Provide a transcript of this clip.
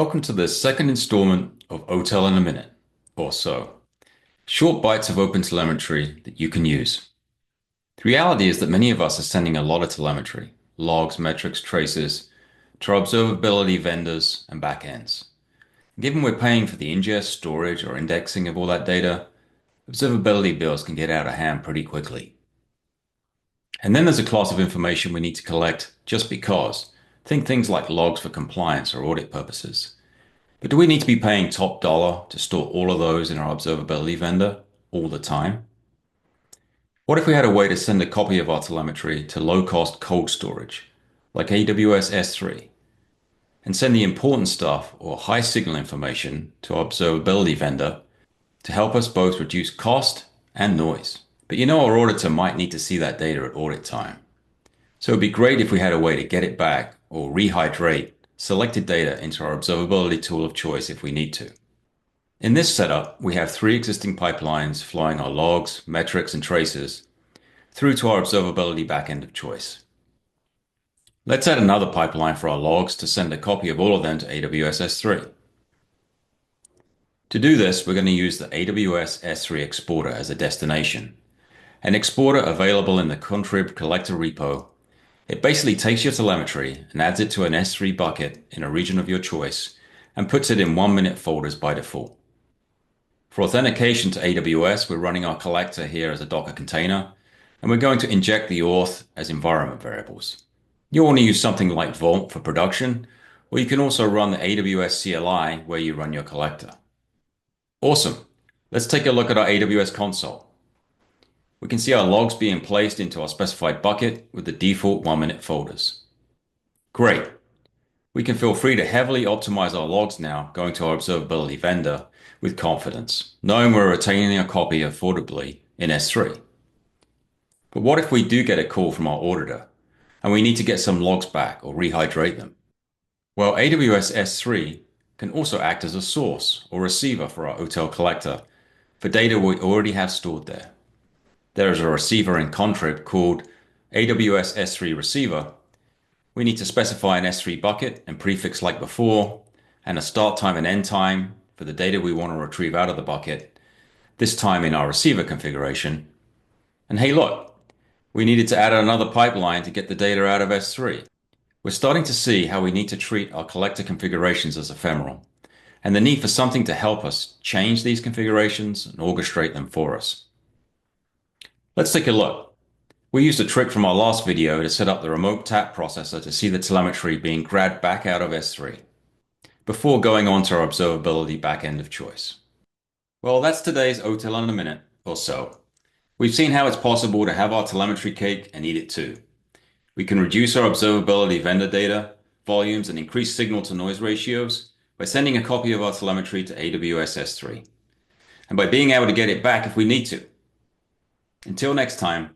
Welcome to the second installment of OTel in a minute or so. Short bites of open telemetry that you can use. The reality is that many of us are sending a lot of telemetry, logs, metrics, traces, to our observability vendors and backends. Given we're paying for the ingest, storage, or indexing of all that data, observability bills can get out of hand pretty quickly. And then there's a class of information we need to collect just because. Think things like logs for compliance or audit purposes. But do we need to be paying top dollar to store all of those in our observability vendor all the time? What if we had a way to send a copy of our telemetry to low-cost cold storage, like AWS S3, and send the important stuff or high signal information to our observability vendor to help us both reduce cost and noise? But our auditor might need to see that data at audit time. So it'd be great if we had a way to get it back or rehydrate selected data into our observability tool of choice if we need to. In this setup, we have three existing pipelines flowing our logs, metrics, and traces through to our observability backend of choice. Let's add another pipeline for our logs to send a copy of all of them to AWS S3. To do this, we're going to use the AWS S3 exporter as a destination, an exporter available in the OTel Collector repo. It basically takes your telemetry and adds it to an S3 bucket in a region of your choice and puts it in 1-minute folders by default. For authentication to AWS, we're running our collector here as a Docker container, and we're going to inject the auth as environment variables. You'll want to use something like Vault for production, or you can also run the AWS CLI where you run your collector. Awesome. Let's take a look at our AWS console. We can see our logs being placed into our specified bucket with the default 1-minute folders. Great. We can feel free to heavily optimize our logs now going to our observability vendor with confidence, knowing we're retaining a copy affordably in S3. But what if we do get a call from our auditor and we need to get some logs back or rehydrate them? Well, AWS S3 can also act as a source or receiver for our OTel Collector for data we already have stored there. There is a receiver in contrib called AWS S3 receiver. We need to specify an S3 bucket and prefix like before, and a start time and end time for the data we want to retrieve out of the bucket, this time in our receiver configuration. And hey, look, we needed to add another pipeline to get the data out of S3. We're starting to see how we need to treat our collector configurations as ephemeral, and the need for something to help us change these configurations and orchestrate them for us. Let's take a look. We used a trick from our last video to set up the remote tap processor to see the telemetry being grabbed back out of S3 before going on to our observability backend of choice. Well, that's today's OTel in a minute or so. We've seen how it's possible to have our telemetry cake and eat it too. We can reduce our observability vendor data, volumes, and increase signal to noise ratios by sending a copy of our telemetry to AWS S3, and by being able to get it back if we need to. Until next time,